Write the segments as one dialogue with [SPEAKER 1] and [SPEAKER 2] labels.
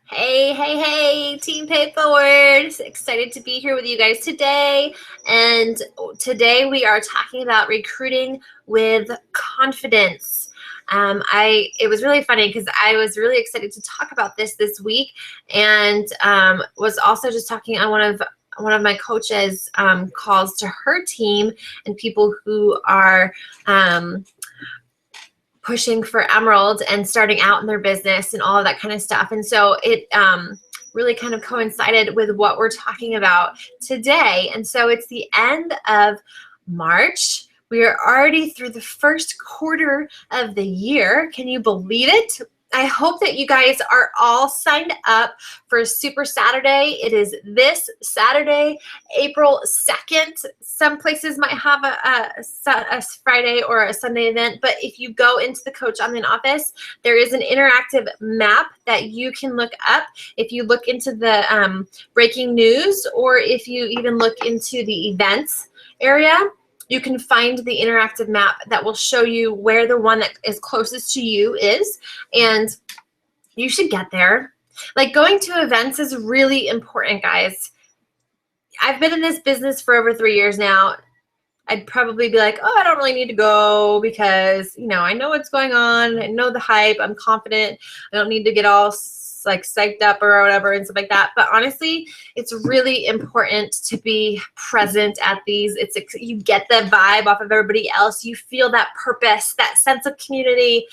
[SPEAKER 1] Hey, hey, hey, Team Pay Forward. Excited to be here with you guys today. And today we are talking about recruiting with confidence. It was really funny because I was really excited to talk about this week, and was also just talking on one of my coaches calls to her team and people who are pushing for Emerald and starting out in their business and all of that kind of stuff. And so it really kind of coincided with what we're talking about today. And so it's the end of March. We are already through the first quarter of the year. Can you believe it? I hope that you guys are all signed up for Super Saturday. It is this Saturday, April 2nd. Some places might have a Friday or a Sunday event, but if you go into the Coach Online office, there is an interactive map that you can look up. If you look into the breaking news, or if you even look into the events area, you can find the interactive map that will show you where the one that is closest to you is, and you should get there. Like, going to events is really important, guys. I've been in this business for over 3 years now. I'd probably be like, oh, I don't really need to go because, I know what's going on. I know the hype. I'm confident. I don't need to get all like psyched up or whatever and stuff like that. But honestly, it's really important to be present at these. You get the vibe off of everybody else. You feel that purpose, that sense of community.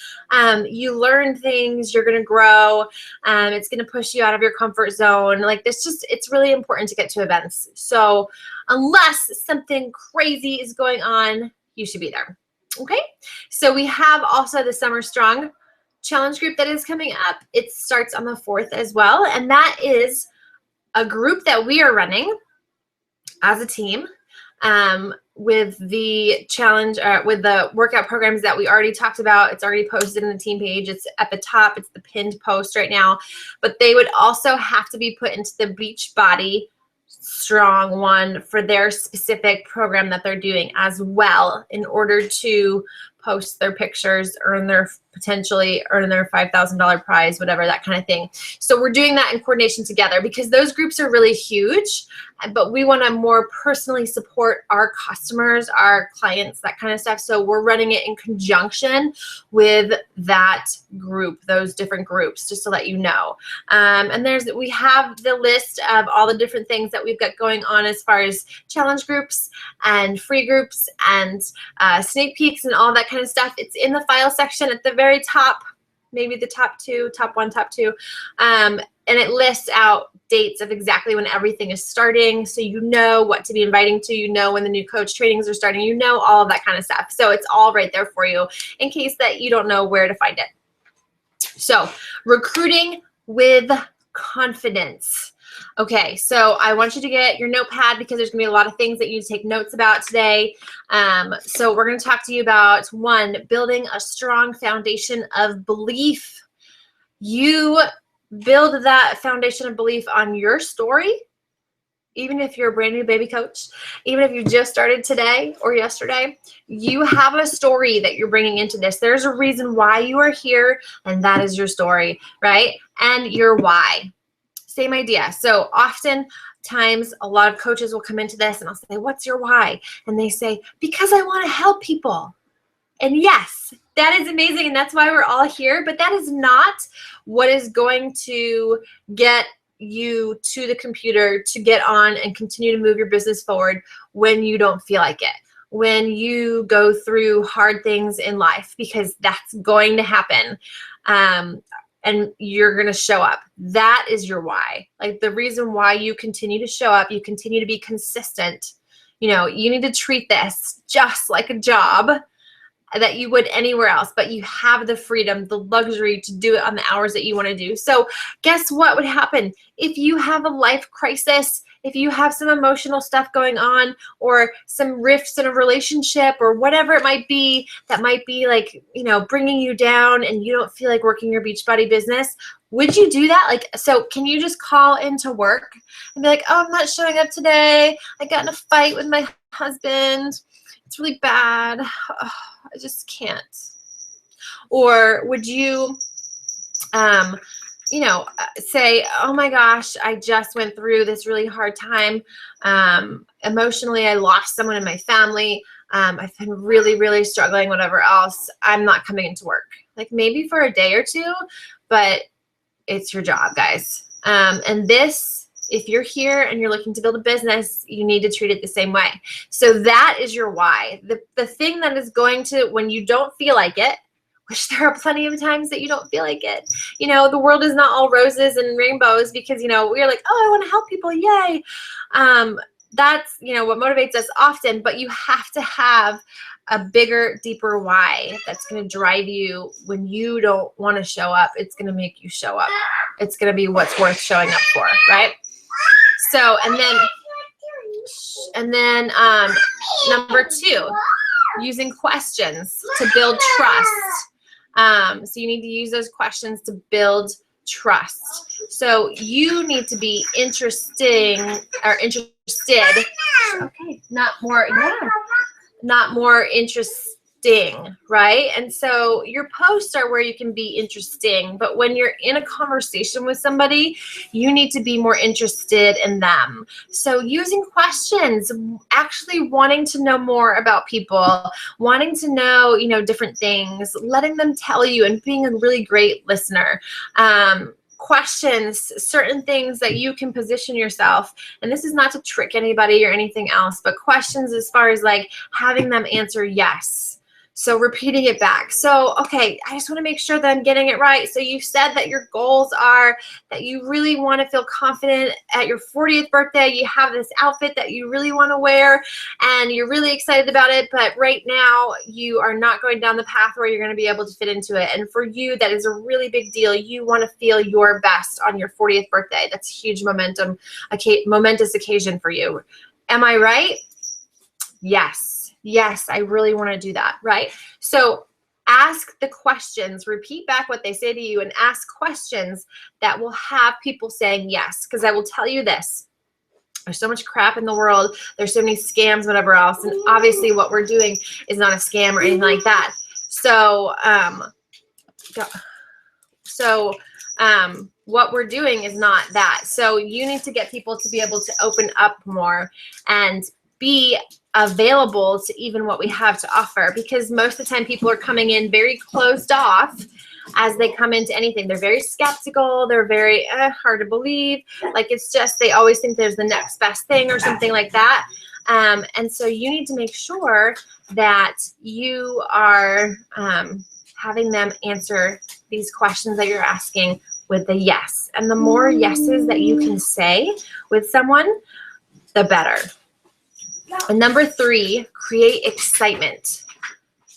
[SPEAKER 1] You learn things. You're going to grow. It's going to push you out of your comfort zone. It's really important to get to events. So unless something crazy is going on, you should be there. Okay. So we have also the Summer Strong challenge group that is coming up. It starts on the 4th as well, and that is a group that we are running as a team with the challenge, with the workout programs that we already talked about. It's already posted in the team page. It's at the top. It's the pinned post right now, but they would also have to be put into the Beachbody Strong one for their specific program that they're doing as well, in order to post their pictures, potentially earn their $5,000 prize, whatever, that kind of thing. So we're doing that in coordination together because those groups are really huge, but we want to more personally support our customers, our clients, that kind of stuff. So we're running it in conjunction with that group, those different groups, just to let you know. And we have the list of all the different things that we've got going on as far as challenge groups and free groups and sneak peeks and all that kind of stuff. It's in the file section at the very top, maybe the top one, top two. And it lists out dates of exactly when everything is starting, so you know what to be inviting to, you know when the new coach trainings are starting, you know all of that kind of stuff. So it's all right there for you in case that you don't know where to find it. So recruiting with confidence. Okay, so I want you to get your notepad because there's going to be a lot of things that you need to take notes about today. So we're going to talk to you about, 1, building a strong foundation of belief. You build that foundation of belief on your story, even if you're a brand new baby coach, even if you just started today or yesterday. You have a story that you're bringing into this. There's a reason why you are here, and that is your story, right? And your why. Same idea. So oftentimes a lot of coaches will come into this and I'll say, what's your why? And they say, because I want to help people. And yes, that is amazing, and that's why we're all here, but that is not what is going to get you to the computer to get on and continue to move your business forward when you don't feel like it, when you go through hard things in life, because that's going to happen. And you're going to show up. That is your why. Like, the reason why you continue to show up, you continue to be consistent. You need to treat this just like a job that you would anywhere else, but you have the freedom, the luxury to do it on the hours that you want to do. So guess what would happen if you have a life crisis, if you have some emotional stuff going on, or some rifts in a relationship, or whatever it might be that might be like, bringing you down, and you don't feel like working your Beachbody business? Would you do that? So can you just call into work and be like, oh, I'm not showing up today. I got in a fight with my husband. It's really bad. Oh, I just can't. Or would you say, oh my gosh, I just went through this really hard time. Emotionally, I lost someone in my family. I've been really, really struggling, whatever else. I'm not coming into work. Like maybe for a day or two, but it's your job, guys. And this, if you're here and you're looking to build a business, you need to treat it the same way. So that is your why. The thing that is going to, when you don't feel like it, which there are plenty of times that you don't feel like it. The world is not all roses and rainbows because, we're like, oh, I want to help people. Yay. That's, what motivates us often, but you have to have a bigger, deeper why that's going to drive you when you don't want to show up. It's going to make you show up. It's going to be what's worth showing up for, right? So, and then number 2, using questions to build trust. So you need to use those questions to build trust. So you need to be interested. Okay, not more interesting, right? And so your posts are where you can be interesting, but when you're in a conversation with somebody, you need to be more interested in them. So using questions, actually wanting to know more about people, wanting to know, different things, letting them tell you, and being a really great listener. Questions, certain things that you can position yourself, and this is not to trick anybody or anything else, but questions as far as like having them answer yes. So repeating it back. So, okay, I just want to make sure that I'm getting it right. So you said that your goals are that you really want to feel confident at your 40th birthday. You have this outfit that you really want to wear and you're really excited about it. But right now you are not going down the path where you're going to be able to fit into it. And for you, that is a really big deal. You want to feel your best on your 40th birthday. That's a huge momentous occasion for you. Am I right? Yes. Yes, I really want to do that, right? So ask the questions, repeat back what they say to you, and ask questions that will have people saying yes. Because I will tell you this, there's so much crap in the world. There's so many scams, whatever else. And obviously what we're doing is not a scam or anything like that. So, what we're doing is not that. So you need to get people to be able to open up more and be available to even what we have to offer, because most of the time people are coming in very closed off as they come into anything. They're very skeptical. They're very hard to believe. Like it's just, they always think there's the next best thing or something like that. And so you need to make sure that you are having them answer these questions that you're asking with the yes. And the more yeses that you can say with someone, the better. And number 3, create excitement.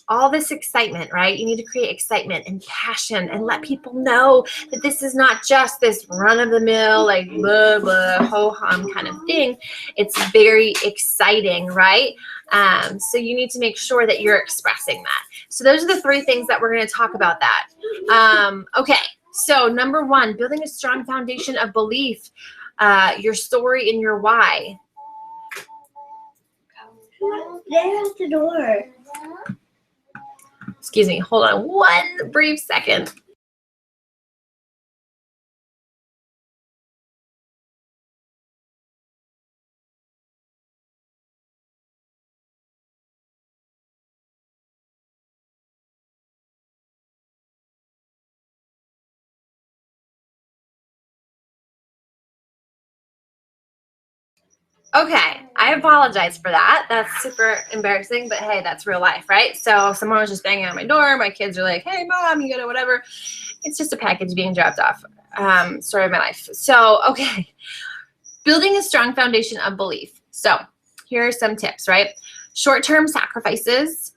[SPEAKER 1] All this excitement, right? You need to create excitement and passion and let people know that this is not just this run-of-the-mill, like blah, blah, ho-hum kind of thing. It's very exciting, right? So you need to make sure that you're expressing that. So those are the 3 things that we're going to talk about that. Okay, so number 1, building a strong foundation of belief, your story and your why.
[SPEAKER 2] They're at the door.
[SPEAKER 1] Excuse me, hold on one brief second. Okay, I apologize for that. That's super embarrassing, but hey, that's real life, right? So someone was just banging on my door. My kids are like, hey, Mom, you gotta whatever. It's just a package being dropped off. Story of my life. So, okay, building a strong foundation of belief. So here are some tips, right? Short-term sacrifices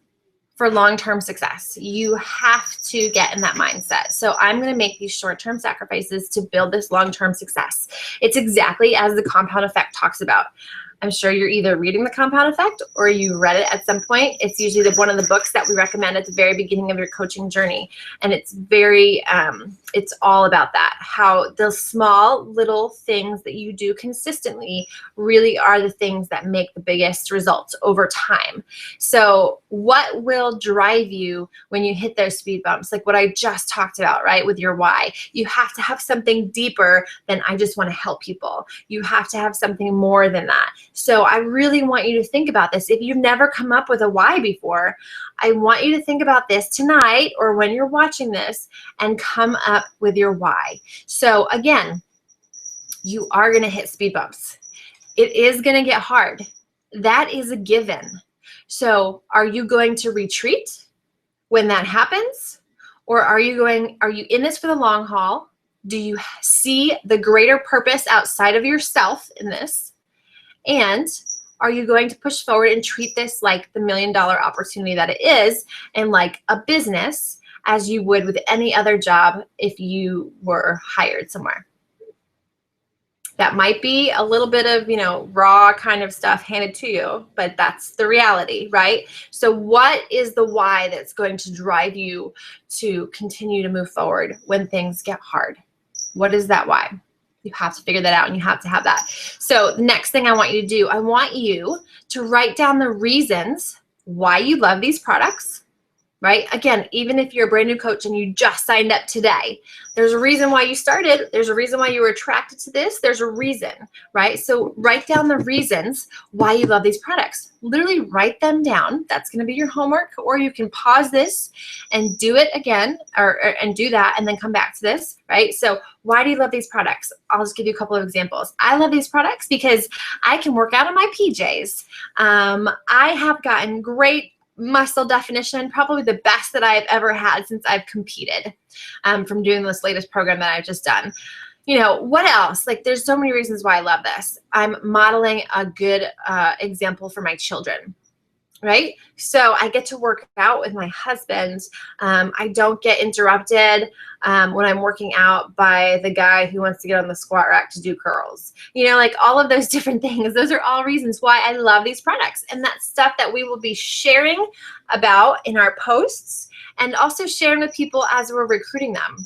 [SPEAKER 1] for long-term success. You have to get in that mindset. So I'm going to make these short-term sacrifices to build this long-term success. It's exactly as the compound effect talks about. I'm sure you're either reading The Compound Effect or you read it at some point. It's usually one of the books that we recommend at the very beginning of your coaching journey. And it's very, it's all about that, how the small little things that you do consistently really are the things that make the biggest results over time. So what will drive you when you hit those speed bumps? Like what I just talked about, right, with your why. You have to have something deeper than I just want to help people. You have to have something more than that. So I really want you to think about this. If you've never come up with a why before, I want you to think about this tonight or when you're watching this and come up with your why. So again, you are going to hit speed bumps. It is going to get hard. That is a given. So are you going to retreat when that happens? Or are you in this for the long haul? Do you see the greater purpose outside of yourself in this? And are you going to push forward and treat this like the $1 million opportunity that it is and like a business as you would with any other job if you were hired somewhere? That might be a little bit of, raw kind of stuff handed to you, but that's the reality, right? So what is the why that's going to drive you to continue to move forward when things get hard? What is that why? You have to figure that out and you have to have that. So the next thing I want you to do, I want you to write down the reasons why you love these products, right? Again, even if you're a brand new coach and you just signed up today, there's a reason why you started. There's a reason why you were attracted to this. There's a reason, right? So write down the reasons why you love these products. Literally write them down. That's going to be your homework, or you can pause this and do it again and do that and then come back to this, right? So why do you love these products? I'll just give you a couple of examples. I love these products because I can work out in my PJs. I have gotten great muscle definition, probably the best that I've ever had since I've competed from doing this latest program that I've just done. What else? Like there's so many reasons why I love this. I'm modeling a good example for my children, right? So I get to work out with my husband. I don't get interrupted when I'm working out by the guy who wants to get on the squat rack to do curls. Like all of those different things. Those are all reasons why I love these products. And that's stuff that we will be sharing about in our posts and also sharing with people as we're recruiting them.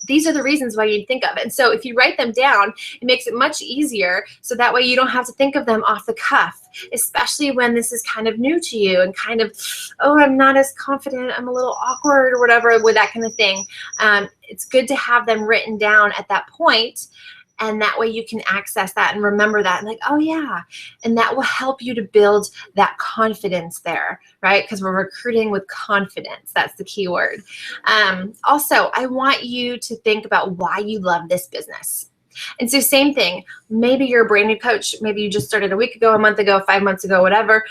[SPEAKER 1] These are the reasons why you'd think of it. And so if you write them down, it makes it much easier. So that way you don't have to think of them off the cuff, especially when this is kind of new to you and kind of, oh, I'm not as confident, I'm a little awkward or whatever with that kind of thing. It's good to have them written down at that point. And that way you can access that and remember that and like, oh yeah. And that will help you to build that confidence there, right? Because we're recruiting with confidence. That's the key word. Also, I want you to think about why you love this business. And so same thing, maybe you're a brand new coach. Maybe you just started a week ago, a month ago, 5 months ago, whatever.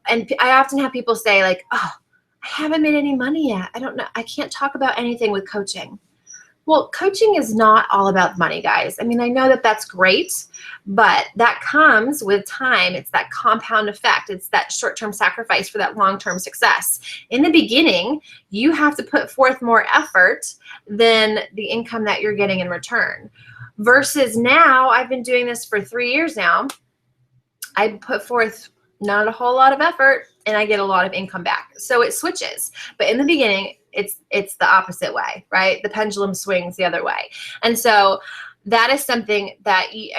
[SPEAKER 1] And I often have people say like, oh, I haven't made any money yet. I don't know. I can't talk about anything with coaching. Well, coaching is not all about money, guys. I mean, I know that that's great, but that comes with time. It's that compound effect. It's that short-term sacrifice for that long-term success. In the beginning, you have to put forth more effort than the income that you're getting in return. Versus now, I've been doing this for 3 years now. I put forth not a whole lot of effort and I get a lot of income back. So it switches. But in the beginning, it's the opposite way, right? The pendulum swings the other way. And so that is something that, you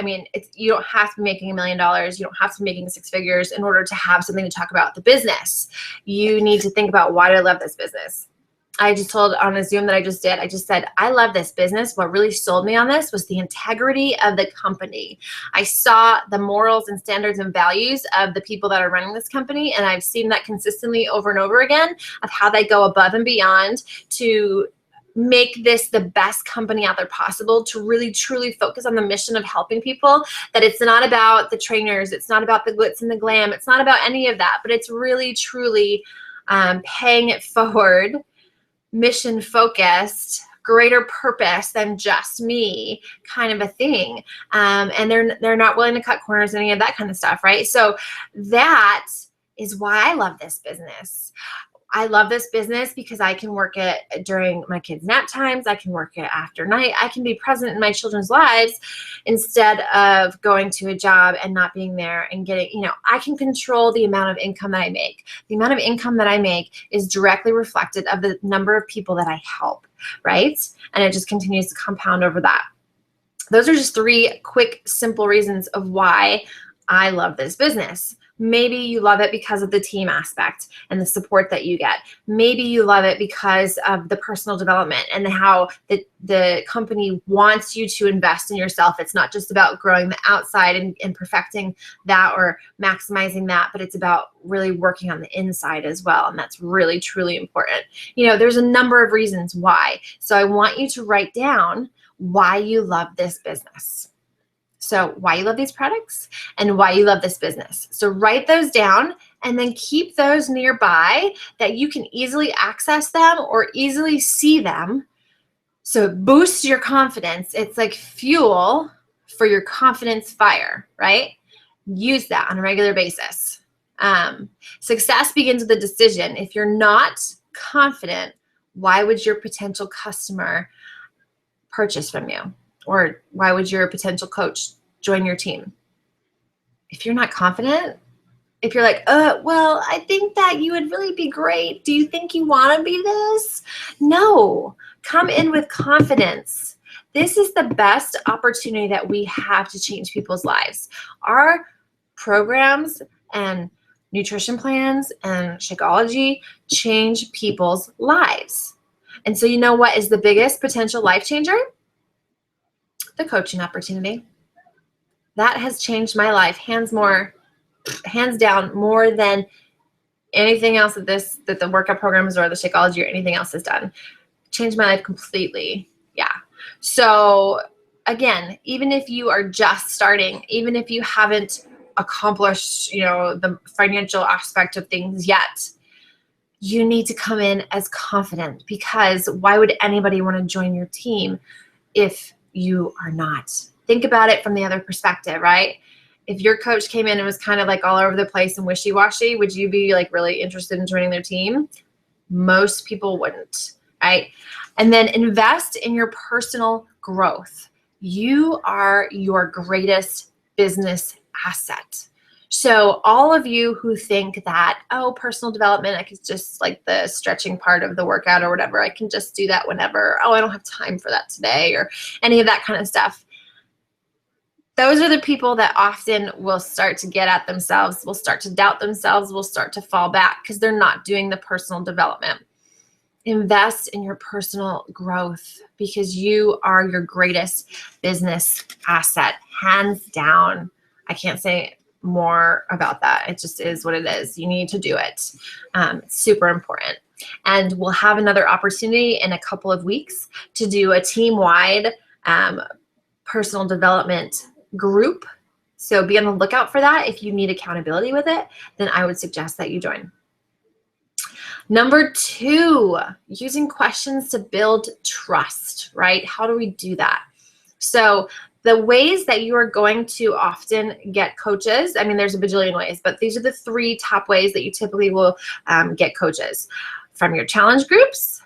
[SPEAKER 1] don't have to be making $1 million. You don't have to be making 6 figures in order to have something to talk about the business. You need to think about, why do I love this business? I just told on a Zoom that I just did, I just said, I love this business. What really sold me on this was the integrity of the company. I saw the morals and standards and values of the people that are running this company, and I've seen that consistently over and over again of how they go above and beyond to make this the best company out there possible, to really truly focus on the mission of helping people, that it's not about the trainers, it's not about the glitz and the glam, it's not about any of that, but it's really truly paying it forward, mission focused, greater purpose than just me kind of a thing. And they're not willing to cut corners, any of that kind of stuff, right? So that is why I love this business. I love this business because I can work it during my kids' nap times. I can work it after night. I can be present in my children's lives instead of going to a job and not being there and getting, I can control the amount of income that I make. The amount of income that I make is directly reflected of the number of people that I help, right? And it just continues to compound over that. Those are just 3 quick, simple reasons of why I love this business. Maybe you love it because of the team aspect and the support that you get. Maybe you love it because of the personal development and how the company wants you to invest in yourself. It's not just about growing the outside and perfecting that or maximizing that, but it's about really working on the inside as well. And that's really, truly important. There's a number of reasons why. So I want you to write down why you love this business. So why you love these products and why you love this business. So write those down and then keep those nearby that you can easily access them or easily see them. So it boosts your confidence. It's like fuel for your confidence fire, right? Use that on a regular basis. Success begins with a decision. If you're not confident, why would your potential customer purchase from you? Or why would your potential coach join your team? If you're not confident, if you're like, well, I think that you would really be great. Do you think you want to be this? No, come in with confidence. This is the best opportunity that we have to change people's lives. Our programs and nutrition plans and Shakeology change people's lives. And so you know what is the biggest potential life changer? The coaching opportunity. That has changed my life hands down more than anything else that the workout programs or the Shakeology or anything else has done. Changed my life completely. Yeah. So again, even if you are just starting, even if you haven't accomplished, the financial aspect of things yet, you need to come in as confident, because why would anybody want to join your team if you are not? Think about it from the other perspective, right? If your coach came in and was kind of like all over the place and wishy-washy, would you be like really interested in joining their team? Most people wouldn't, right? And then invest in your personal growth. You are your greatest business asset. So all of you who think that, personal development, I could just like the stretching part of the workout or whatever, I can just do that whenever. I don't have time for that today, or any of that kind of stuff. Those are the people that often will start to get at themselves, will start to doubt themselves, will start to fall back because they're not doing the personal development. Invest in your personal growth, because you are your greatest business asset, hands down. I can't say more about that. It just is what it is. You need to do it. It's super important. And we'll have another opportunity in a couple of weeks to do a team-wide personal development group. So be on the lookout for that. If you need accountability with it, then I would suggest that you join. Number 2, using questions to build trust, right? How do we do that? So the ways that you are going to often get coaches, there's a bajillion ways, but these are the 3 top ways that you typically will get coaches: from your challenge groups,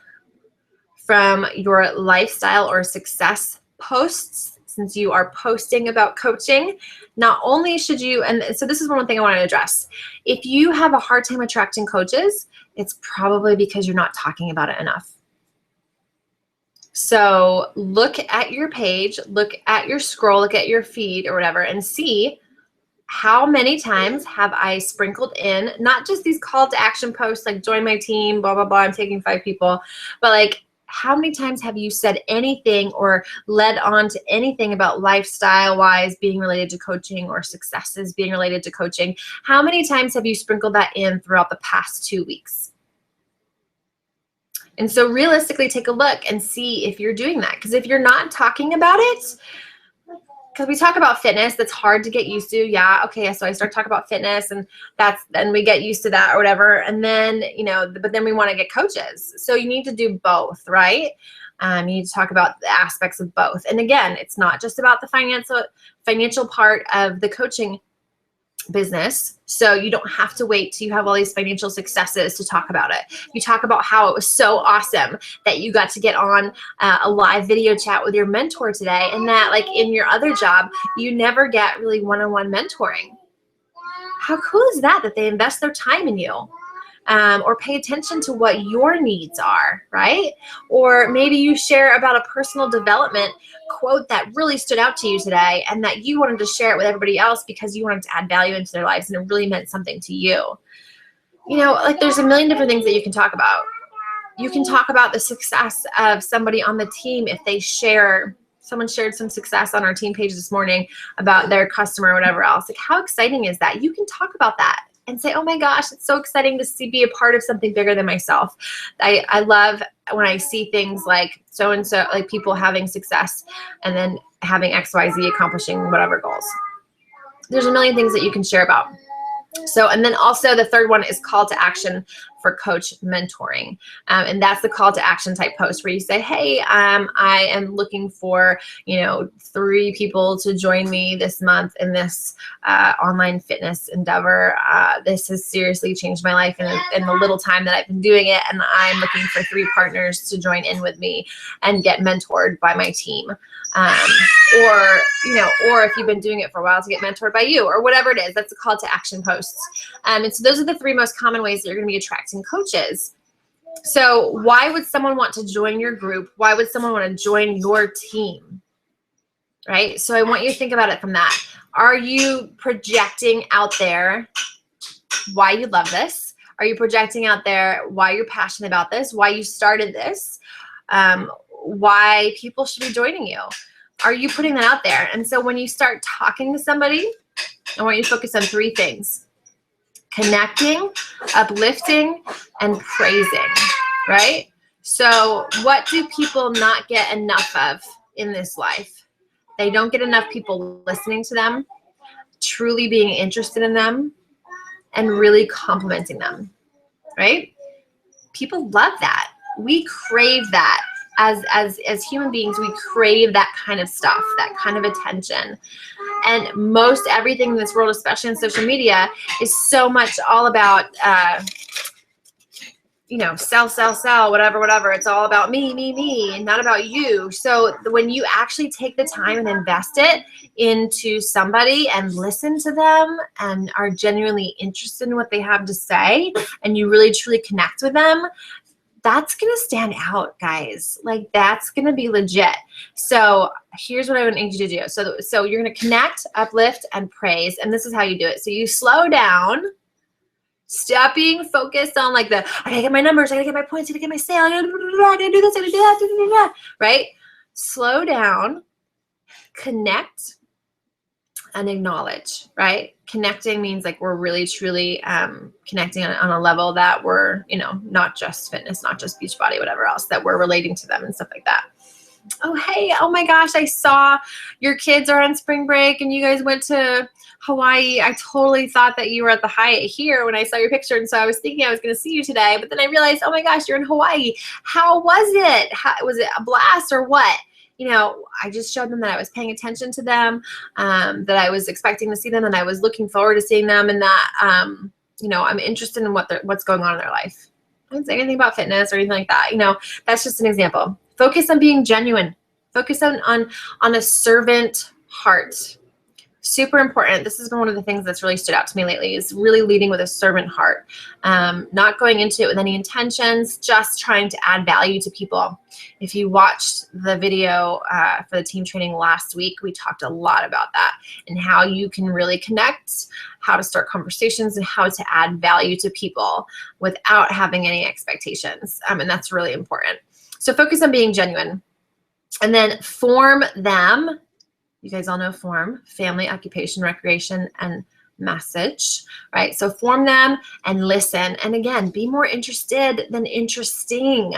[SPEAKER 1] from your lifestyle or success posts, since you are posting about coaching. Not only should you, and so this is one thing I want to address. If you have a hard time attracting coaches, it's probably because you're not talking about it enough. So look at your page, look at your scroll, look at your feed or whatever, and see how many times have I sprinkled in, not just these call to action posts like join my team, blah, blah, blah, I'm taking 5 people, but like how many times have you said anything or led on to anything about lifestyle-wise being related to coaching or successes being related to coaching? How many times have you sprinkled that in throughout the past 2 weeks? And so realistically, take a look and see if you're doing that. Because if you're not talking about it, because we talk about fitness, that's hard to get used to. Yeah, okay, so I start talking about fitness, and then we get used to that or whatever. And then, but then we want to get coaches. So you need to do both, right? You need to talk about the aspects of both. And again, it's not just about the financial part of the coaching business. So you don't have to wait till you have all these financial successes to talk about it. You talk about how it was so awesome that you got to get on a live video chat with your mentor today, and that like in your other job, you never get really one-on-one mentoring. How cool is that they invest their time in you? Or pay attention to what your needs are, right? Or maybe you share about a personal development quote that really stood out to you today and that you wanted to share it with everybody else because you wanted to add value into their lives and it really meant something to you. You know, like there's a million different things that you can talk about. You can talk about the success of somebody on the team if they share. Someone shared some success on our team page this morning about their customer or whatever else. Like, how exciting is that? You can talk about that and say, oh my gosh, it's so exciting to be a part of something bigger than myself. I love when I see things like so-and-so, like people having success and then having XYZ accomplishing whatever goals. There's a million things that you can share about. So, and then also the third one is call to action for coach mentoring. And that's the call to action type post where you say, hey, I am looking for, 3 people to join me this month in this online fitness endeavor. This has seriously changed my life in the little time that I've been doing it. And I'm looking for 3 partners to join in with me and get mentored by my team. Or if you've been doing it for a while, to get mentored by you or whatever it is. That's a call to action posts. And so those are the 3 most common ways that you're going to be attracting coaches. So why would someone want to join your group? Why would someone want to join your team? Right? So I want you to think about it from that. Are you projecting out there why you love this? Are you projecting out there why you're passionate about this? Why you started this? Why people should be joining you? Are you putting that out there? And so when you start talking to somebody, I want you to focus on 3 things: connecting, uplifting, and praising, right? So what do people not get enough of in this life? They don't get enough people listening to them, truly being interested in them, and really complimenting them, right? People love that. We crave that. As human beings, we crave that kind of stuff, that kind of attention. And most everything in this world, especially in social media, is so much all about, sell, whatever. It's all about me, and not about you. So when you actually take the time and invest it into somebody and listen to them and are genuinely interested in what they have to say, and you really truly connect with them, that's going to stand out, guys. Like, that's going to be legit. So here's what I would need you to do. So you're going to connect, uplift, and praise. And this is how you do it. So you slow down. Stop being focused on like I gotta get my numbers, I gotta get my points, I gotta get my sale, I gotta do this, I gotta do that, right? Slow down, connect, and acknowledge, right? Connecting means like we're really truly connecting on a level that we're, not just fitness, not just Beachbody, whatever else, that we're relating to them and stuff like that. Oh, hey, oh my gosh, I saw your kids are on spring break and you guys went to Hawaii. I totally thought that you were at the Hyatt here when I saw your picture. And so I was thinking I was going to see you today, but then I realized, oh my gosh, you're in Hawaii. How was it? Was it a blast or what? I just showed them that I was paying attention to them, that I was expecting to see them and I was looking forward to seeing them, and that, I'm interested in what's going on in their life. I didn't say anything about fitness or anything like that. That's just an example. Focus on being genuine. Focus on a servant heart. Super important. This has been one of the things that's really stood out to me lately, is really leading with a servant heart. Not going into it with any intentions, just trying to add value to people. If you watched the video for the team training last week, we talked a lot about that and how you can really connect, how to start conversations, and how to add value to people without having any expectations. And that's really important. So focus on being genuine. And then form them. You guys all know form: family, occupation, recreation, and message, right? So form them and listen. And again, be more interested than interesting.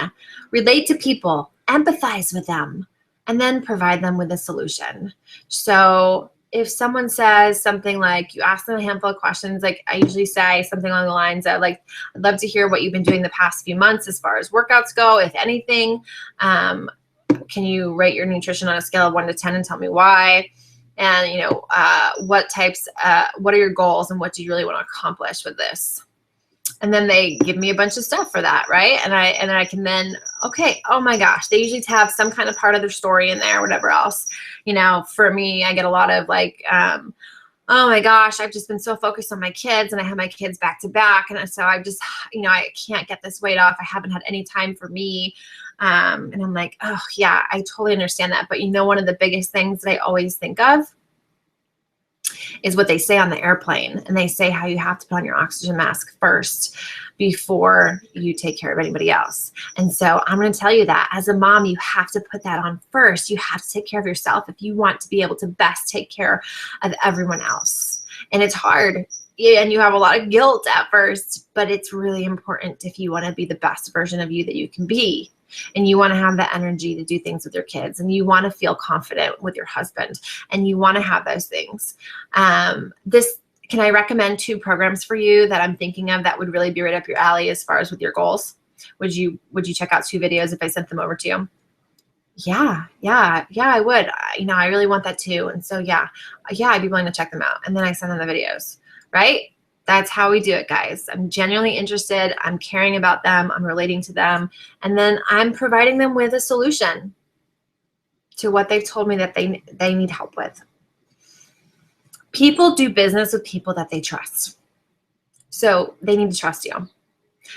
[SPEAKER 1] Relate to people, empathize with them, and then provide them with a solution. So if someone says something like, you ask them a handful of questions, like I usually say something along the lines of like, I'd love to hear what you've been doing the past few months as far as workouts go, if anything. Can you rate your nutrition on a scale of 1 to 10 and tell me why? and, what are your goals and what do you really want to accomplish with this? And then they give me a bunch of stuff for that, right? And I can then, okay, oh my gosh, they usually have some kind of part of their story in there, whatever else. For me, I get a lot of like, oh my gosh, I've just been so focused on my kids and I have my kids back to back. And so I just, I can't get this weight off. I haven't had any time for me. And I'm like, oh yeah, I totally understand that. But one of the biggest things that I always think of is what they say on the airplane. And they say how you have to put on your oxygen mask first before you take care of anybody else. And so I'm going to tell you that as a mom, you have to put that on first. You have to take care of yourself if you want to be able to best take care of everyone else. And it's hard. And you have a lot of guilt at first, but it's really important if you want to be the best version of you that you can be. And you want to have the energy to do things with your kids, and you want to feel confident with your husband, and you want to have those things. Can I recommend 2 programs for you that I'm thinking of that would really be right up your alley as far as with your goals? Would you check out 2 videos if I sent them over to you? Yeah, I would. I really want that too. And so, yeah, I'd be willing to check them out. And then I send them the videos, right? That's how we do it, guys. I'm genuinely interested. I'm caring about them. I'm relating to them. And then I'm providing them with a solution to what they've told me that they need help with. People do business with people that they trust. So they need to trust you.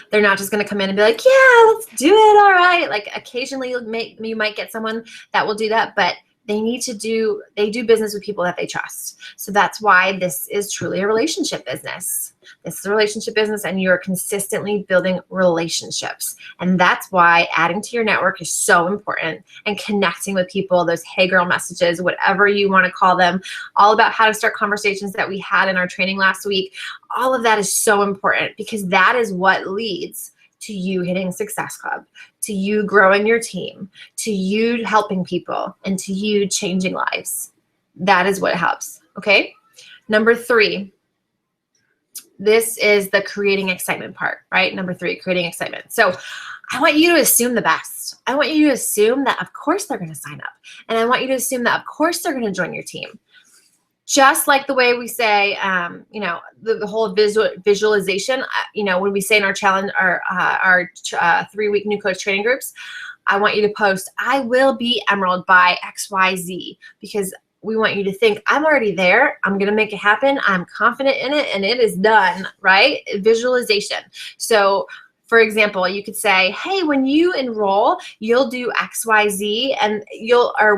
[SPEAKER 1] They're not just going to come in and be like, yeah, let's do it. All right. Like occasionally you might get someone that will do that, but they do business with people that they trust. So that's why this is truly a relationship business. This is a relationship business, and you're consistently building relationships. And that's why adding to your network is so important, and connecting with people, those hey girl messages, whatever you want to call them, all about how to start conversations that we had in our training last week. All of that is so important, because that is what leads to you hitting Success Club, to you growing your team, to you helping people, and to you changing lives. That is what helps, okay? Number 3, this is the creating excitement part, right? Number 3, creating excitement. So I want you to assume the best. I want you to assume that, of course, they're going to sign up. And I want you to assume that, of course, they're going to join your team. Just like the way we say, the whole visualization, when we say in our challenge, our 3-week new coach training groups, I want you to post, I will be Emerald by XYZ, because we want you to think, I'm already there. I'm going to make it happen. I'm confident in it, and it is done, right? Visualization. So for example, you could say, hey, when you enroll, you'll do XYZ, and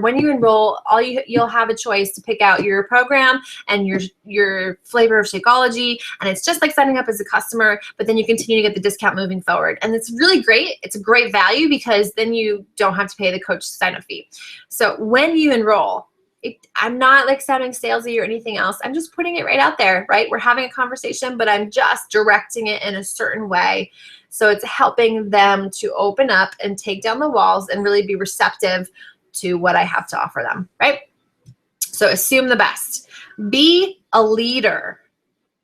[SPEAKER 1] when you enroll, you'll have a choice to pick out your program and your flavor of Shakeology, and it's just like signing up as a customer, but then you continue to get the discount moving forward. And it's really great. It's a great value, because then you don't have to pay the coach sign-up fee. So when you enroll, I'm not like sounding salesy or anything else. I'm just putting it right out there, right? We're having a conversation, but I'm just directing it in a certain way. So it's helping them to open up and take down the walls and really be receptive to what I have to offer them, right? So assume the best. Be a leader.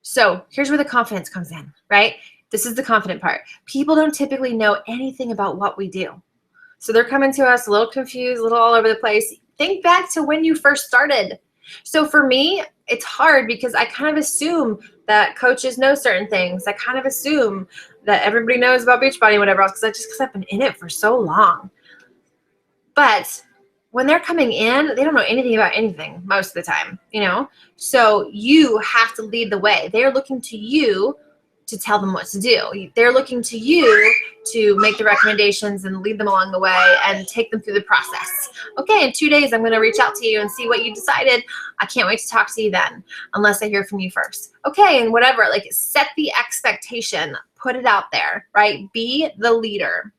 [SPEAKER 1] So here's where the confidence comes in, right? This is the confident part. People don't typically know anything about what we do. So they're coming to us a little confused, a little all over the place. Think back to when you first started. So for me, it's hard because I kind of assume that coaches know certain things. I kind of assume that everybody knows about Beachbody and whatever else, because I've been in it for so long. But when they're coming in, they don't know anything about anything most of the time, So you have to lead the way. They're looking to you to tell them what to do. They're looking to you to make the recommendations and lead them along the way and take them through the process. Okay, in 2 days, I'm going to reach out to you and see what you decided. I can't wait to talk to you then, unless I hear from you first. Okay, and whatever, like set the expectation, put it out there, right? Be the leader.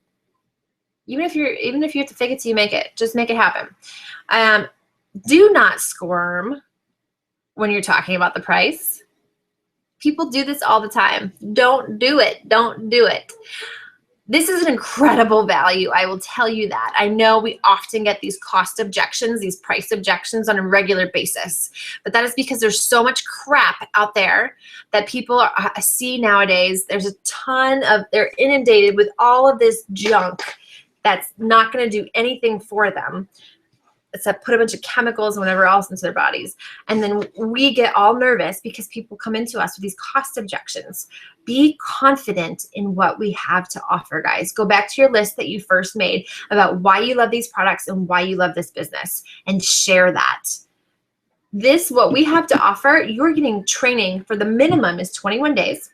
[SPEAKER 1] Even if you have to fake it till you make it, just make it happen. Do not squirm when you're talking about the price. People do this all the time. Don't do it. Don't do it. This is an incredible value. I will tell you that. I know we often get these cost objections, these price objections on a regular basis, but that is because there's so much crap out there that people see nowadays. There's a ton of, they're inundated with all of this junk that's not going to do anything for them. put a bunch of chemicals and whatever else into their bodies. And then we get all nervous because people come into us with these cost objections. Be confident in what we have to offer, guys. Go back to your list that you first made about why you love these products and why you love this business, and share that. What we have to offer, you're getting training for the minimum is 21 days.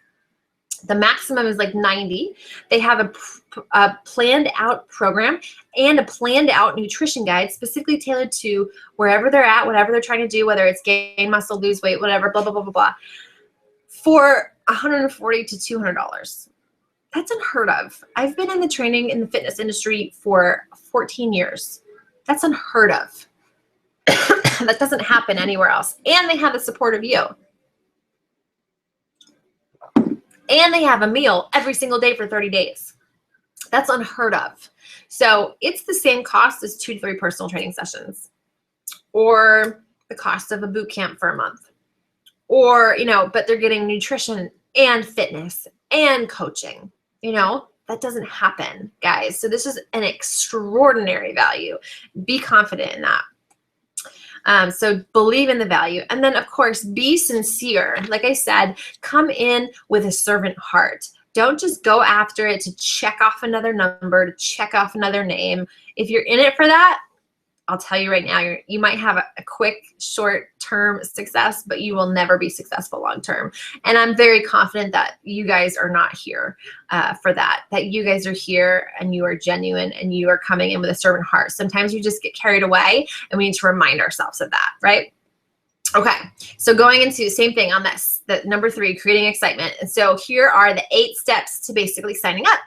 [SPEAKER 1] The maximum is like 90. They have a planned out program and a planned out nutrition guide specifically tailored to wherever they're at, whatever they're trying to do, whether it's gain muscle, lose weight, whatever, blah, blah, blah, blah, blah, for $140 to $200. That's unheard of. I've been in the training in the fitness industry for 14 years. That's unheard of. That doesn't happen anywhere else. And they have the support of you. And they have a meal every single day for 30 days. That's unheard of. So it's the same cost as 2 to 3 personal training sessions, or the cost of a boot camp for a month, or, but they're getting nutrition and fitness and coaching. That doesn't happen, guys. So this is an extraordinary value. Be confident in that. So believe in the value. And then, of course, be sincere. Like I said, come in with a servant heart. Don't just go after it to check off another number, to check off another name. If you're in it for that, I'll tell you right now, you might have a quick, short-term success, but you will never be successful long-term. And I'm very confident that you guys are not here for that you guys are here and you are genuine and you are coming in with a servant heart. Sometimes you just get carried away, and we need to remind ourselves of that, right? Okay, so going into the same thing on this, the number 3, creating excitement. And so here are the 8 steps to basically signing up.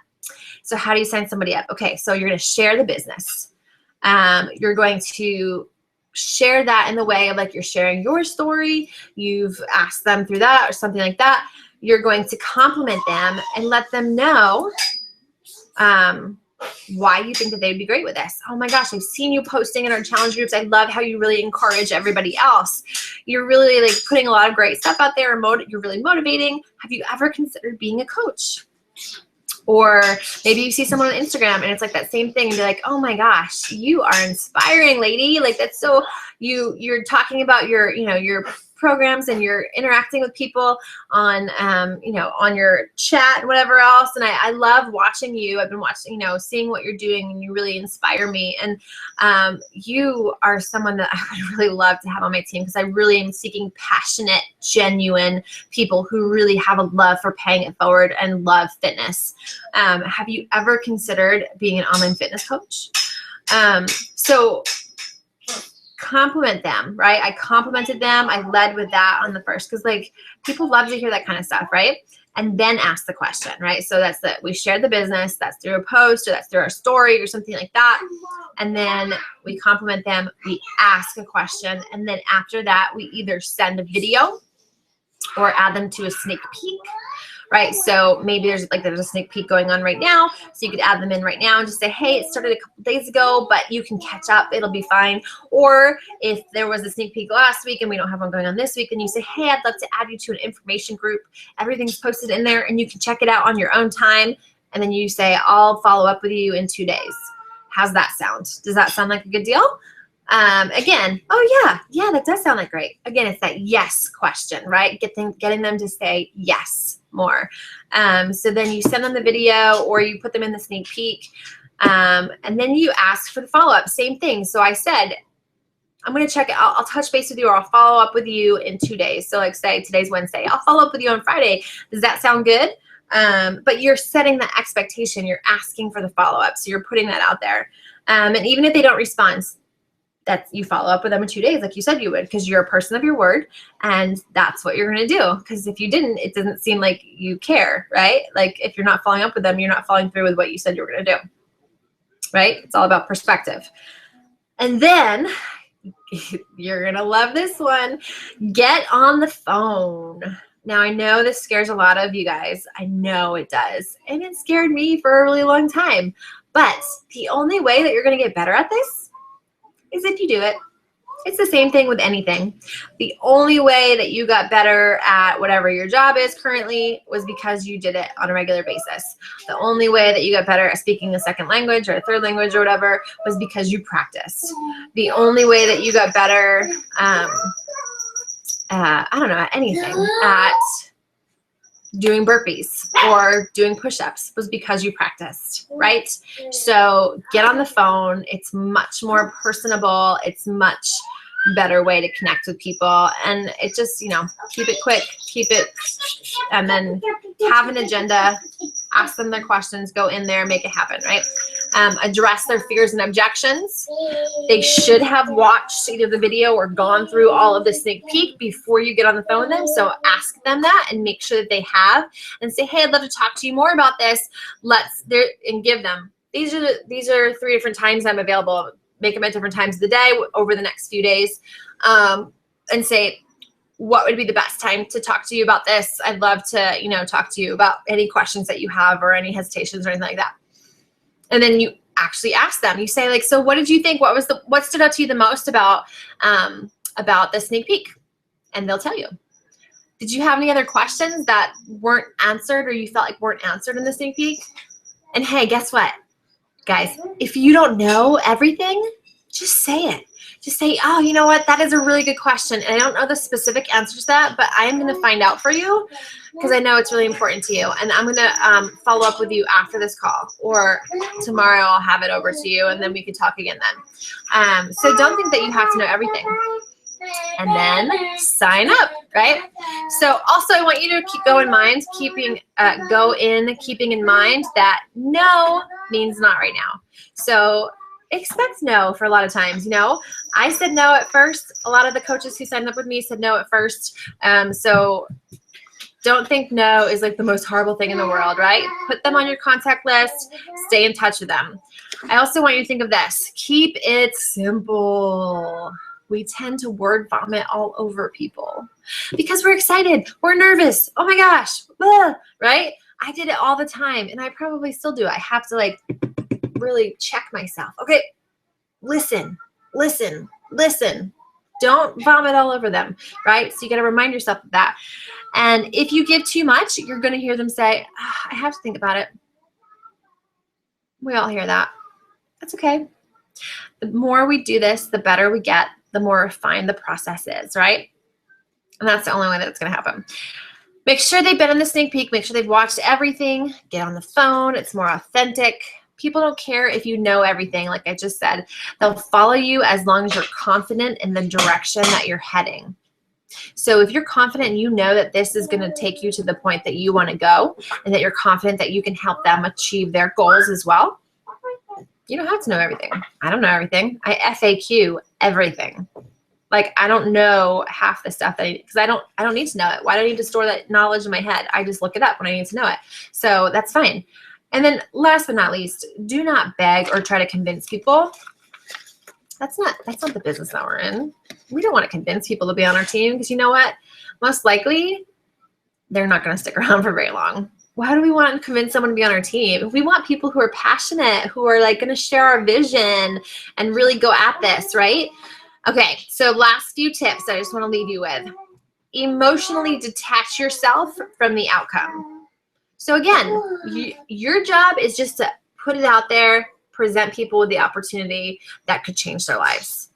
[SPEAKER 1] So how do you sign somebody up? Okay, so you're going to share the business. You're going to share that in the way of like you're sharing your story. You've asked them through that or something like that. You're going to compliment them and let them know why you think that they'd be great with this. Oh my gosh, I've seen you posting in our challenge groups. I love how you really encourage everybody else. You're really like putting a lot of great stuff out there. You're really motivating. Have you ever considered being a coach? Or maybe you see someone on Instagram and it's like that same thing and be like, oh my gosh, you are inspiring, lady. Like that's so, you're talking about your programs and you're interacting with people on, on your chat and whatever else. And I love watching you. I've been watching, seeing what you're doing, and you really inspire me. And you are someone that I would really love to have on my team, because I really am seeking passionate, genuine people who really have a love for paying it forward and love fitness. Have you ever considered being an online fitness coach? So compliment them, right? I complimented them. I led with that on the first, because like people love to hear that kind of stuff, right? And then ask the question, right? So that's we shared the business, that's through a post, or that's through our story or something like that. And then we compliment them, we ask a question, and then after that, we either send a video or add them to a sneak peek. Right, so maybe there's a sneak peek going on right now, so you could add them in right now and just say, hey, it started a couple days ago, but you can catch up, it'll be fine. Or if there was a sneak peek last week and we don't have one going on this week, then you say, hey, I'd love to add you to an information group. Everything's posted in there and you can check it out on your own time. And then you say, I'll follow up with you in 2 days. How's that sound? Does that sound like a good deal? Again, oh yeah, that does sound like great. Again, it's that yes question, right? Getting them to say yes more. So then you send them the video or you put them in the sneak peek, and then you ask for the follow-up. Same thing. So I said, I'm going to check it. I'll touch base with you, or I'll follow up with you in 2 days. So like say today's Wednesday, I'll follow up with you on Friday. Does that sound good? But you're setting the expectation. You're asking for the follow-up. So you're putting that out there. And even if they don't respond, you follow up with them in 2 days, like you said you would, because you're a person of your word, and that's what you're going to do. Because if you didn't, it doesn't seem like you care, right? Like if you're not following up with them, you're not following through with what you said you were going to do, right? It's all about perspective. And then you're going to love this one. Get on the phone. Now, I know this scares a lot of you guys. I know it does. And it scared me for a really long time. But the only way that you're going to get better at this is if you do it. It's the same thing with anything. The only way that you got better at whatever your job is currently was because you did it on a regular basis. The only way that you got better at speaking a second language or a third language or whatever was because you practiced. The only way that you got better, I don't know, at anything, at doing burpees or doing push-ups was because you practiced, right? So get on the phone. It's much more personable. It's much better way to connect with people. And it just, keep it quick, and then have an agenda, ask them their questions, go in there, make it happen, right? Address their fears and objections. They should have watched either the video or gone through all of the sneak peek before you get on the phone with them. So ask them that and make sure that they have, and say, hey, I'd love to talk to you more about this. And give them, these are 3 different times I'm available. Make them at different times of the day over the next few days, and say, what would be the best time to talk to you about this? I'd love to, talk to you about any questions that you have or any hesitations or anything like that. And then you actually ask them. You say, like, so what did you think? What stood out to you the most about the sneak peek? And they'll tell you. Did you have any other questions that weren't answered or you felt like weren't answered in the sneak peek? And hey, guess what? Guys, if you don't know everything, just say it. Just say, oh, you know what? That is a really good question. And I don't know the specific answer to that, but I am going to find out for you because I know it's really important to you. And I'm going to follow up with you after this call, or tomorrow I'll have it over to you and then we can talk again then. So don't think that you have to know everything. And then sign up, right? So also I want you to keeping in mind that no means not right now. So expect no for a lot of times. I said no at first. A lot of the coaches who signed up with me said no at first. So don't think no is like the most horrible thing in the world, right? Put them on your contact list. Stay in touch with them. I also want you to think of this. Keep it simple. We tend to word vomit all over people because we're excited. We're nervous. Oh my gosh. Right? I did it all the time and I probably still do. I have to really check myself. Okay. Listen. Don't vomit all over them. Right? So you got to remind yourself of that. And if you give too much, you're going to hear them say, I have to think about it. We all hear that. That's okay. The more we do this, the better we get, the more refined the process is, right? And that's the only way that it's going to happen. Make sure they've been in the sneak peek. Make sure they've watched everything. Get on the phone. It's more authentic. People don't care if you know everything, like I just said. They'll follow you as long as you're confident in the direction that you're heading. So if you're confident and you know that this is going to take you to the point that you want to go, and that you're confident that you can help them achieve their goals as well, you don't have to know everything. I don't know everything. I FAQ everything. I don't know half the stuff because I don't need to know it. Why do I need to store that knowledge in my head? I just look it up when I need to know it. So that's fine. And then last but not least, do not beg or try to convince people. That's not the business that we're in. We don't want to convince people to be on our team because you know what? Most likely, they're not going to stick around for very long. Why do we want to convince someone to be on our team? We want people who are passionate, who are going to share our vision and really go at this, right? Okay, so last few tips I just want to leave you with. Emotionally detach yourself from the outcome. So again, your job is just to put it out there, present people with the opportunity that could change their lives.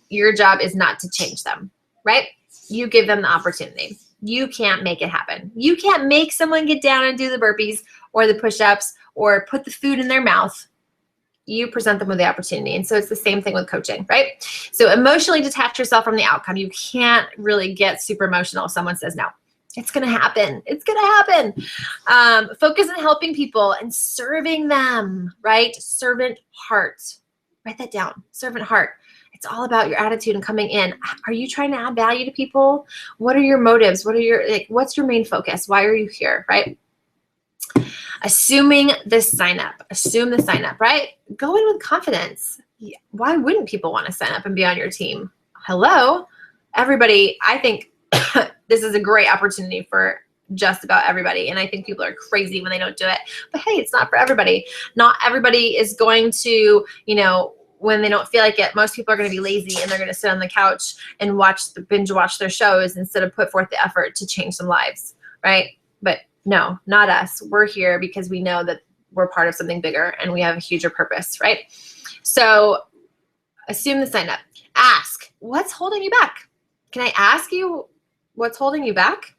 [SPEAKER 1] Your job is not to change them, right? You give them the opportunity. You can't make it happen. You can't make someone get down and do the burpees or the push-ups or put the food in their mouth. You present them with the opportunity. And so it's the same thing with coaching, right? So emotionally detach yourself from the outcome. You can't really get super emotional if someone says no. It's going to happen. It's going to happen. Focus on helping people and serving them, right? Servant heart. Write that down. Servant heart. It's all about your attitude and coming in. Are you trying to add value to people? What are your motives? What's your main focus? Why are you here, right? Assuming the sign up. Assume the sign up, right? Go in with confidence. Why wouldn't people want to sign up and be on your team? Hello, everybody. I think this is a great opportunity for just about everybody. And I think people are crazy when they don't do it. But hey, it's not for everybody. Not everybody is going to, when they don't feel like it, most people are going to be lazy and they're going to sit on the couch and binge watch their shows instead of put forth the effort to change some lives, right? But no, not us. We're here because we know that we're part of something bigger and we have a huger purpose, right? So assume the sign up. Ask, what's holding you back? Can I ask you what's holding you back?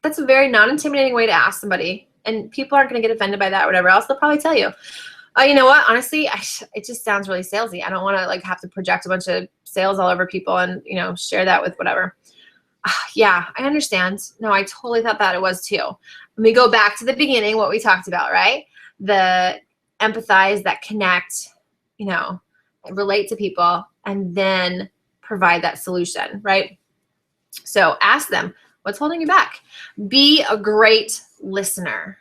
[SPEAKER 1] That's a very non-intimidating way to ask somebody. And people aren't going to get offended by that or whatever else. They'll probably tell you. Oh, you know what? Honestly, it just sounds really salesy. I don't want to like have to project a bunch of sales all over people and, you know, share that with whatever. Yeah, I understand. No, I totally thought that it was too. Let me go back to the beginning, what we talked about, right? The empathize, that connect, you know, relate to people, and then provide that solution, right? So ask them, what's holding you back? Be a great listener.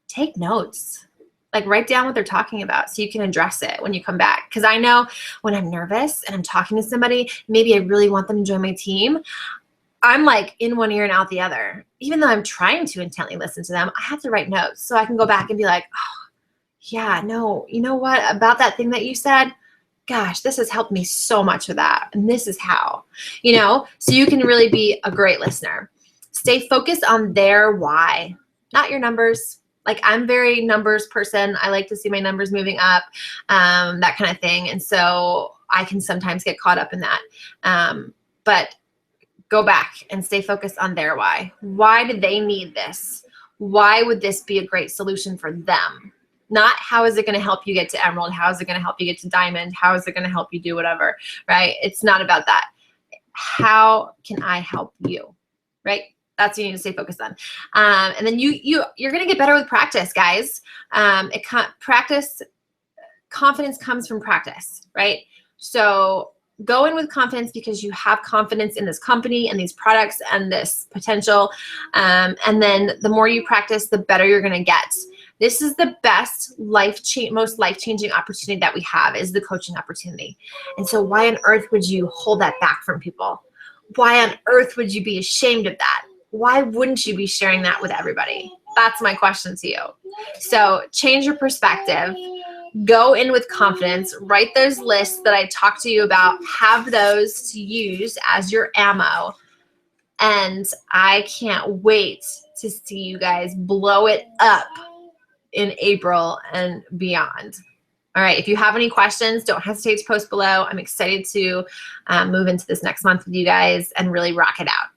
[SPEAKER 1] Take notes. Like write down what they're talking about so you can address it when you come back. Because I know when I'm nervous and I'm talking to somebody, maybe I really want them to join my team, I'm like in one ear and out the other. Even though I'm trying to intently listen to them, I have to write notes so I can go back and be like, oh, yeah, no, you know what, about that thing that you said, gosh, this has helped me so much with that. And this is how, you know, so you can really be a great listener. Stay focused on their why, not your numbers. Like I'm very numbers person. I like to see my numbers moving up, that kind of thing. And so I can sometimes get caught up in that. But go back and stay focused on their why. Why do they need this? Why would this be a great solution for them? Not how is it going to help you get to Emerald? How is it going to help you get to Diamond? How is it going to help you do whatever, right? It's not about that. How can I help you, right? That's what you need to stay focused on. And then you're going to get better with practice, guys. Confidence comes from practice, right? So go in with confidence because you have confidence in this company and these products and this potential. And then the more you practice, the better you're going to get. This is the best most life-changing opportunity that we have is the coaching opportunity. And so why on earth would you hold that back from people? Why on earth would you be ashamed of that? Why wouldn't you be sharing that with everybody? That's my question to you. So change your perspective. Go in with confidence. Write those lists that I talked to you about. Have those to use as your ammo. And I can't wait to see you guys blow it up in April and beyond. All right, if you have any questions, don't hesitate to post below. I'm excited to move into this next month with you guys and really rock it out.